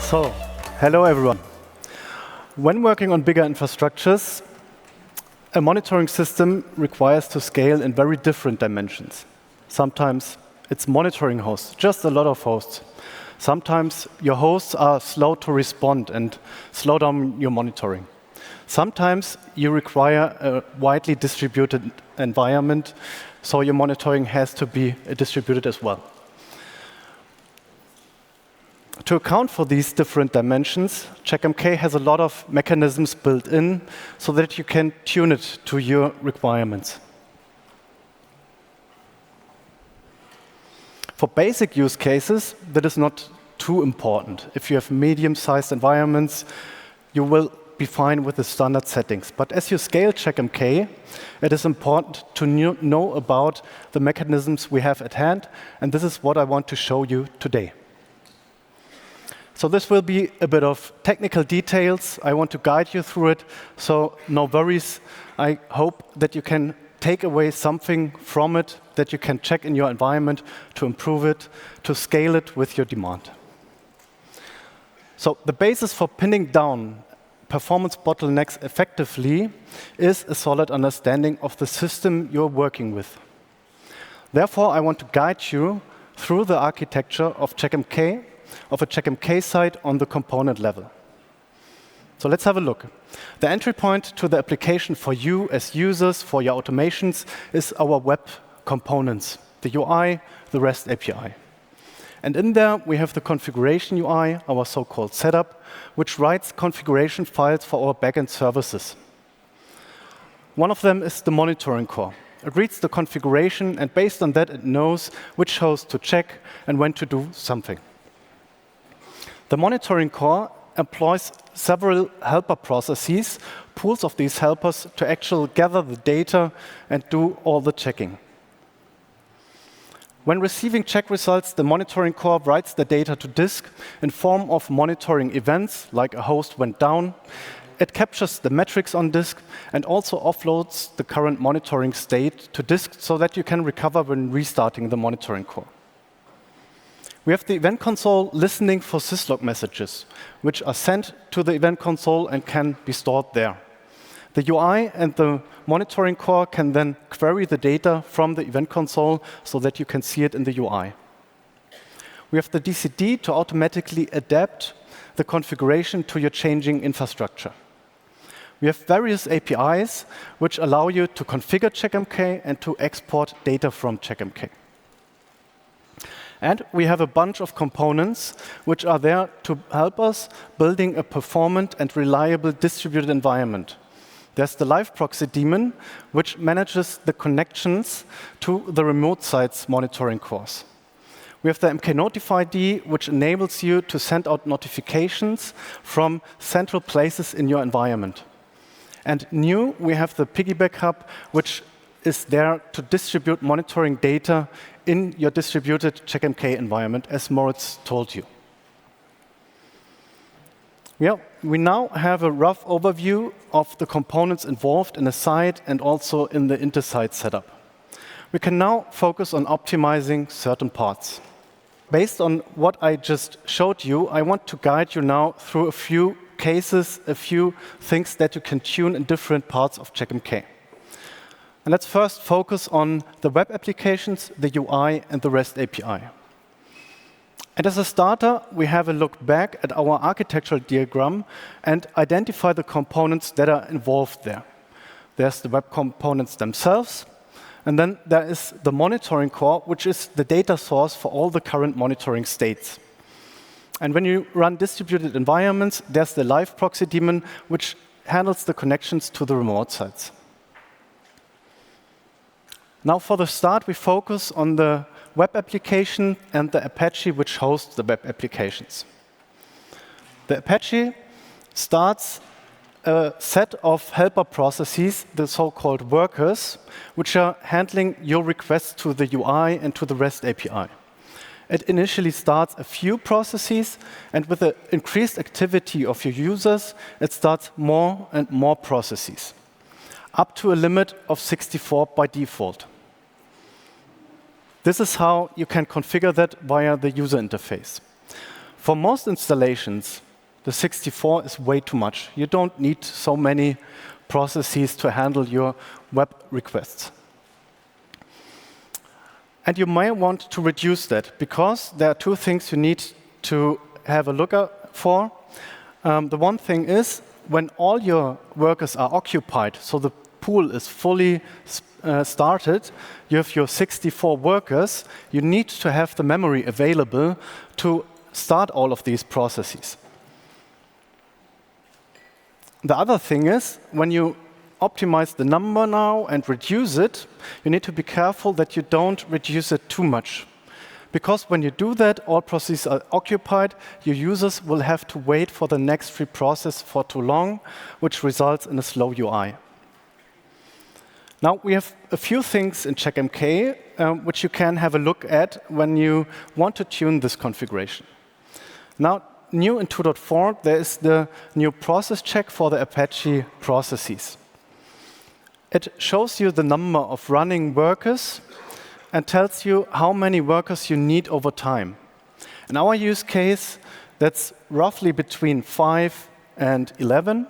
So, hello everyone. When working on bigger infrastructures, a monitoring system requires to scale in very different dimensions. Sometimes it's monitoring hosts, just a lot of hosts. Sometimes your hosts are slow to respond and slow down your monitoring. Sometimes you require a widely distributed environment, so your monitoring has to be distributed as well. To account for these different dimensions, Checkmk has a lot of mechanisms built in so that you can tune it to your requirements. For basic use cases, that is not too important. If you have medium-sized environments, you will be fine with the standard settings. But as you scale Checkmk, it is important to know about the mechanisms we have at hand, and this is what I want to show you today. So this will be a bit of technical details. I want to guide you through it, so no worries. I hope that you can take away something from it that you can check in your environment to improve it, to scale it with your demand. So the basis for pinning down performance bottlenecks effectively is a solid understanding of the system you're working with. Therefore, I want to guide you through the architecture of Checkmk, of a Checkmk site on the component level. So let's have a look. The entry point to the application for you as users, for your automations, is our web components, the UI, the REST API. And in there, we have the configuration UI, our so-called setup, which writes configuration files for our backend services. One of them is the monitoring core. It reads the configuration, and based on that, it knows which host to check and when to do something. The monitoring core employs several helper processes, pools of these helpers, to actually gather the data and do all the checking. When receiving check results, the monitoring core writes the data to disk in form of monitoring events, like a host went down. It captures the metrics on disk and also offloads the current monitoring state to disk so that you can recover when restarting the monitoring core. We have the event console listening for syslog messages, which are sent to the event console and can be stored there. The UI and the monitoring core can then query the data from the event console so that you can see it in the UI. We have the DCD to automatically adapt the configuration to your changing infrastructure. We have various APIs which allow you to configure Checkmk and to export data from Checkmk. And we have a bunch of components which are there to help us building a performant and reliable distributed environment. There's the live proxy daemon, which manages the connections to the remote sites monitoring cores. We have the mknotify-d, which enables you to send out notifications from central places in your environment. And new, we have the piggyback hub, which is there to distribute monitoring data in your distributed Checkmk environment, as Moritz told you. We now have a rough overview of the components involved in a site and also in the inter-site setup. We can now focus on optimizing certain parts. Based on what I just showed you, I want to guide you now through a few cases, a few things that you can tune in different parts of Checkmk. And let's first focus on the web applications, the UI, and the REST API. And as a starter, we have a look back at our architectural diagram and identify the components that are involved there. There's the web components themselves, and then there is the monitoring core, which is the data source for all the current monitoring states. And when you run distributed environments, there's the live proxy daemon, which handles the connections to the remote sites. Now, for the start, we focus on the web application and the Apache which hosts the web applications. The Apache starts a set of helper processes, the so-called workers, which are handling your requests to the UI and to the REST API. It initially starts a few processes, and with the increased activity of your users, it starts more and more processes, up to a limit of 64 by default. This is how you can configure that via the user interface. For most installations, the 64 is way too much. You don't need so many processes to handle your web requests. And you may want to reduce that, because there are two things you need to have a look for. The one thing is, when all your workers are occupied, so the pool is fully started, you have your 64 workers, you need to have the memory available to start all of these processes. The other thing is, when you optimize the number now and reduce it, you need to be careful that you don't reduce it too much. Because when you do that, all processes are occupied, your users will have to wait for the next free process for too long, which results in a slow UI. Now, we have a few things in Checkmk which you can have a look at when you want to tune this configuration. Now, new in 2.4, there is the new process check for the Apache processes. It shows you the number of running workers and tells you how many workers you need over time. In our use case, that's roughly between 5 and 11.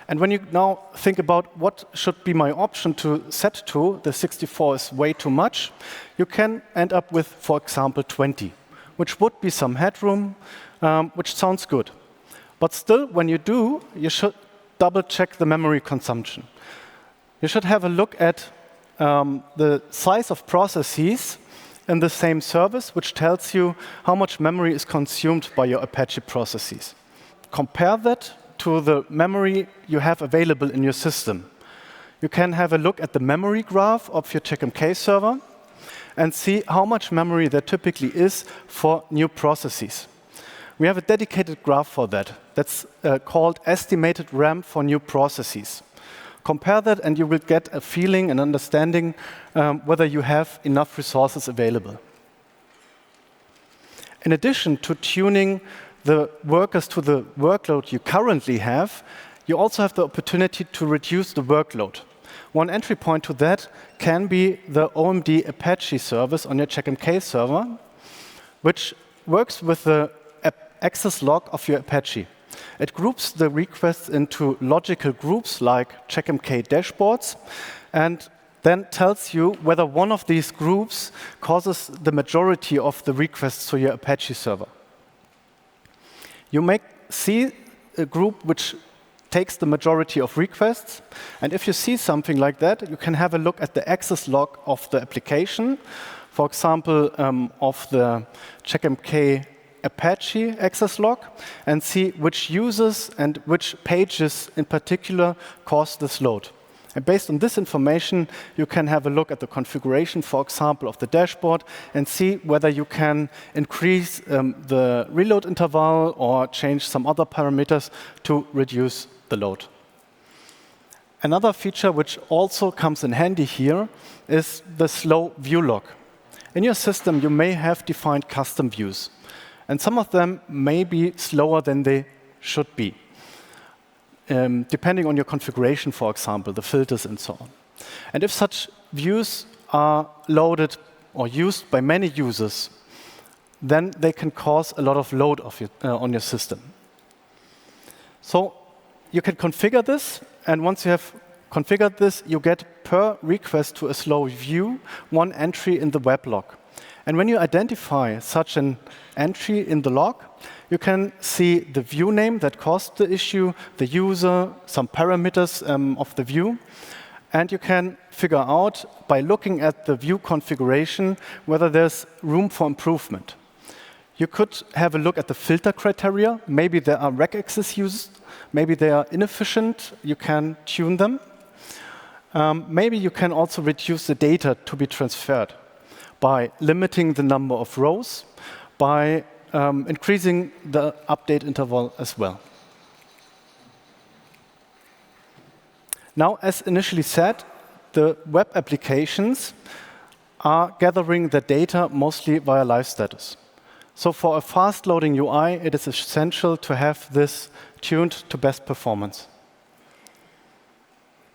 And when you now think about what should be my option to set to, the 64 is way too much, you can end up with, for example, 20, which would be some headroom, which sounds good. But still, when you do, you should double-check the memory consumption. You should have a look at the size of processes in the same service, which tells you how much memory is consumed by your Apache processes. Compare that to the memory you have available in your system. You can have a look at the memory graph of your Checkmk server and see how much memory there typically is for new processes. We have a dedicated graph for that. That's called estimated RAM for new processes. Compare that and you will get a feeling and understanding whether you have enough resources available. In addition to tuning the workers to the workload you currently have, you also have the opportunity to reduce the workload. One entry point to that can be the OMD Apache service on your Checkmk server, which works with the access log of your Apache. It groups the requests into logical groups like Checkmk dashboards, and then tells you whether one of these groups causes the majority of the requests to your Apache server. You may see a group which takes the majority of requests, and if you see something like that, you can have a look at the access log of the application, for example, of the Checkmk Apache access log, and see which users and which pages in particular cause this load. And based on this information, you can have a look at the configuration, for example, of the dashboard, and see whether you can increase the reload interval or change some other parameters to reduce the load. Another feature which also comes in handy here is the slow view log. In your system, you may have defined custom views, and some of them may be slower than they should be, depending on your configuration, for example, the filters and so on. And if such views are loaded or used by many users, then they can cause a lot of load on your system. So you can configure this, and once you have configured this, you get per request to a slow view one entry in the web log. And when you identify such an entry in the log, you can see the view name that caused the issue, the user, some parameters of the view, and you can figure out by looking at the view configuration whether there's room for improvement. You could have a look at the filter criteria. Maybe there are regex used, maybe they are inefficient, you can tune them. Maybe you can also reduce the data to be transferred by limiting the number of rows, by increasing the update interval as well. Now, as initially said, the web applications are gathering the data mostly via live status. So for a fast-loading UI, it is essential to have this tuned to best performance.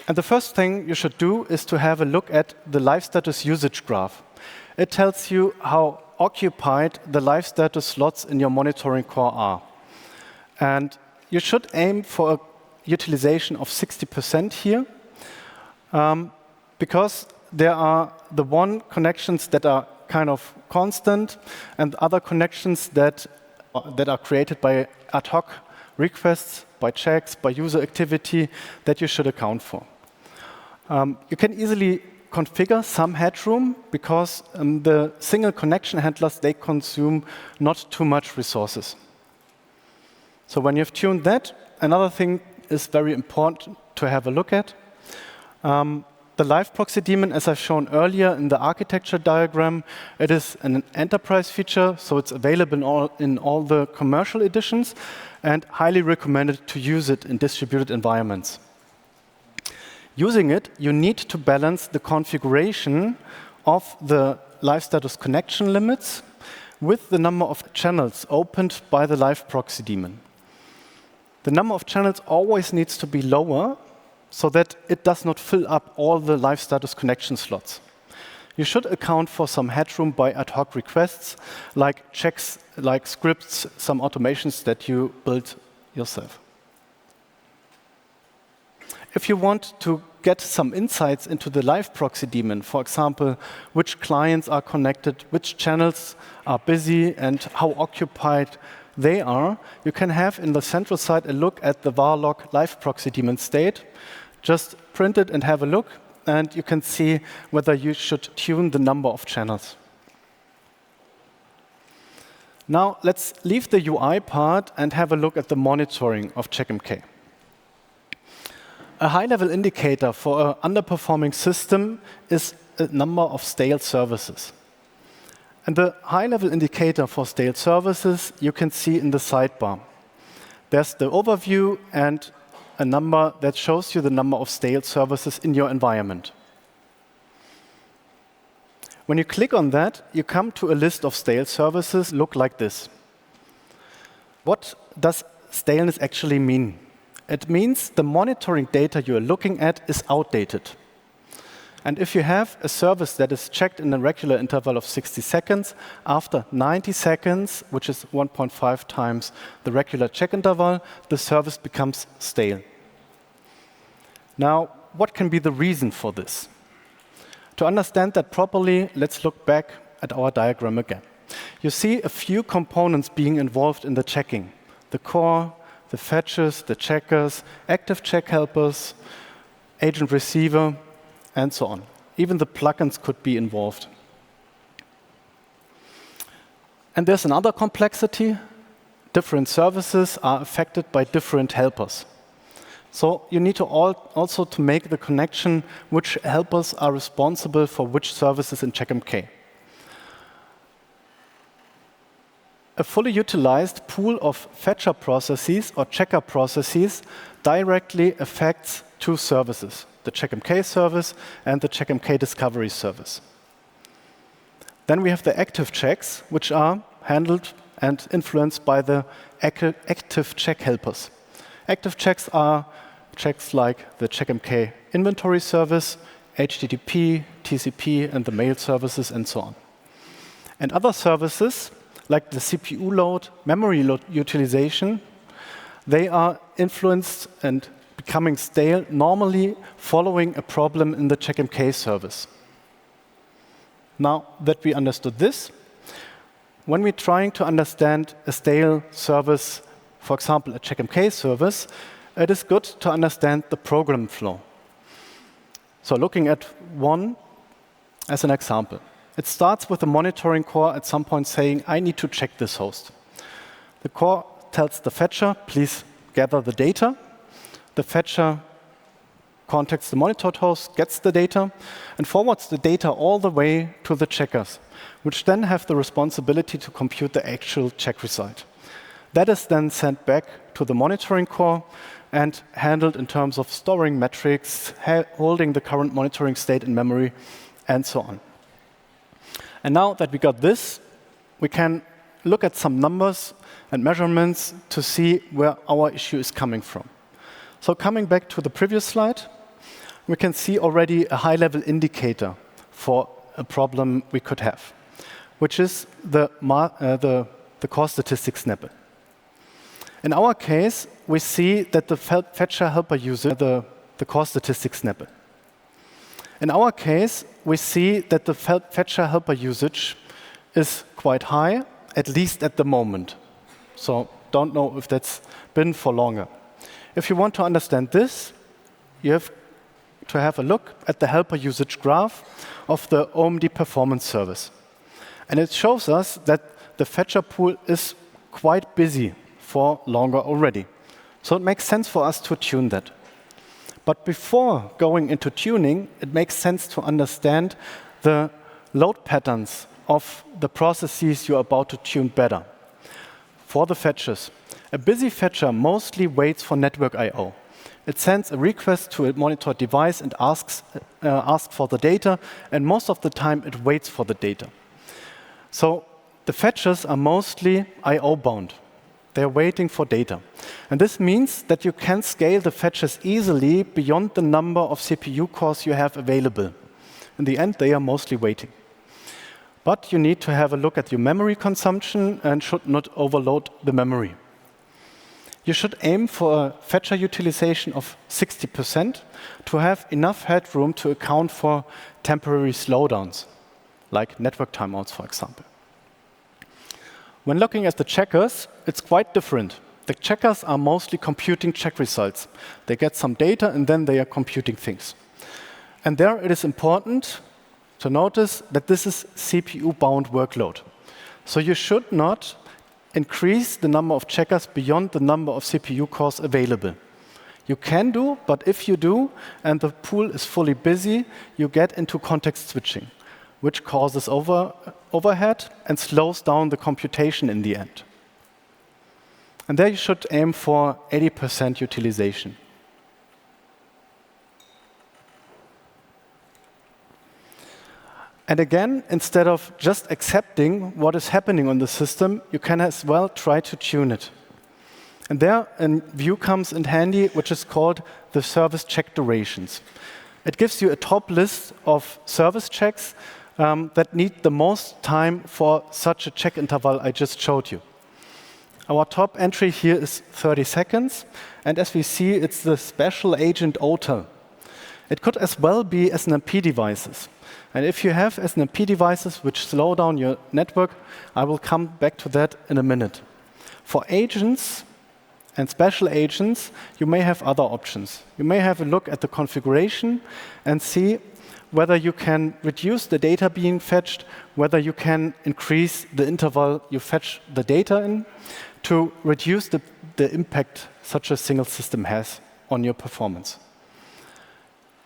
And the first thing you should do is to have a look at the live status usage graph. It tells you how occupied the live status slots in your monitoring core are. And you should aim for a utilization of 60% here, because there are the one connections that are kind of constant and other connections that are created by ad hoc requests, by checks, by user activity that you should account for. You can easily configure some headroom because the single connection handlers, they consume not too much resources. So when you've tuned that, another thing is very important to have a look at. The live proxy daemon, as I've shown earlier in the architecture diagram, it is an enterprise feature, so it's available in all the commercial editions and highly recommended to use it in distributed environments. Using it, you need to balance the configuration of the live status connection limits with the number of channels opened by the live proxy daemon. The number of channels always needs to be lower so that it does not fill up all the live status connection slots. You should account for some headroom by ad hoc requests, like checks, like scripts, some automations that you build yourself. If you want to get some insights into the live proxy daemon, for example, which clients are connected, which channels are busy, and how occupied they are, you can have in the central side a look at the var log live proxy daemon state. Just print it and have a look, and you can see whether you should tune the number of channels. Now, let's leave the UI part and have a look at the monitoring of Checkmk. A high-level indicator for an underperforming system is a number of stale services. And the high-level indicator for stale services you can see in the sidebar. There's the overview and a number that shows you the number of stale services in your environment. When you click on that, you come to a list of stale services look like this. What does staleness actually mean? It means the monitoring data you are looking at is outdated. And if you have a service that is checked in a regular interval of 60 seconds, after 90 seconds, which is 1.5 times the regular check interval, the service becomes stale. Now, what can be the reason for this? To understand that properly, let's look back at our diagram again. You see a few components being involved in the checking: the core, the fetches, the checkers, active check helpers, agent receiver, and so on. Even the plugins could be involved. And there's another complexity. Different services are affected by different helpers. So you need to also to make the connection which helpers are responsible for which services in Checkmk. A fully utilized pool of fetcher processes or checker processes directly affects two services: the Checkmk service and the Checkmk discovery service. Then we have the active checks, which are handled and influenced by the active check helpers. Active checks are checks like the Checkmk inventory service, HTTP, TCP, and the mail services, and so on. And other services, like the CPU load, memory load utilization, they are influenced and becoming stale, normally following a problem in the Checkmk service. Now that we understood this, when we're trying to understand a stale service, for example, a Checkmk service, it is good to understand the program flow. So looking at one as an example. It starts with the monitoring core at some point saying, I need to check this host. The core tells the fetcher, please gather the data. The fetcher contacts the monitored host, gets the data, and forwards the data all the way to the checkers, which then have the responsibility to compute the actual check result. That is then sent back to the monitoring core and handled in terms of storing metrics, holding the current monitoring state in memory, and so on. And now that we got this, we can look at some numbers and measurements to see where our issue is coming from. So coming back to the previous slide, we can see already a high-level indicator for a problem we could have. which is the core statistics snippet. In our case, we see that the fetcher helper usage, the core statistics snippet. In our case, we see that the fetcher helper usage is quite high, at least at the moment. So don't know if that's been for longer. If you want to understand this, you have to have a look at the helper usage graph of the OMD performance service. And it shows us that the fetcher pool is quite busy for longer already. So it makes sense for us to tune that. But before going into tuning, it makes sense to understand the load patterns of the processes you're about to tune better. For the fetchers, a busy fetcher mostly waits for network I/O. It sends a request to a monitored device and asks for the data, and most of the time it waits for the data. So the fetchers are mostly I/O bound. They're waiting for data. And this means that you can scale the fetchers easily beyond the number of CPU cores you have available. In the end, they are mostly waiting. But you need to have a look at your memory consumption and should not overload the memory. You should aim for a fetcher utilization of 60% to have enough headroom to account for temporary slowdowns, like network timeouts, for example. When looking at the checkers, it's quite different. The checkers are mostly computing check results. They get some data, and then they are computing things. And there it is important to notice that this is CPU-bound workload. So you should not increase the number of checkers beyond the number of CPU cores available. You can do, but if you do, and the pool is fully busy, you get into context switching, which causes overhead and slows down the computation in the end. And there you should aim for 80% utilization. And again, instead of just accepting what is happening on the system, you can as well try to tune it. And there a view comes in handy, which is called the service check durations. It gives you a top list of service checks that need the most time for such a check interval I just showed you. Our top entry here is 30 seconds, and as we see, it's the special agent OTEL. It could as well be SNMP devices. And if you have SNMP devices which slow down your network, I will come back to that in a minute. For agents and special agents, you may have other options. You may have a look at the configuration and see whether you can reduce the data being fetched, whether you can increase the interval you fetch the data in to reduce the impact such a single system has on your performance.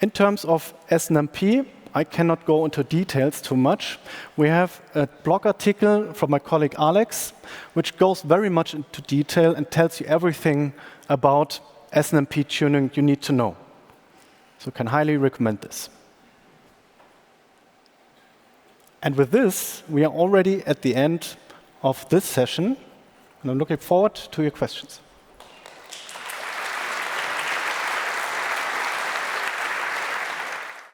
In terms of SNMP, I cannot go into details too much. We have a blog article from my colleague Alex, which goes very much into detail and tells you everything about SNMP tuning you need to know. So I can highly recommend this. And with this, we are already at the end of this session, and I'm looking forward to your questions.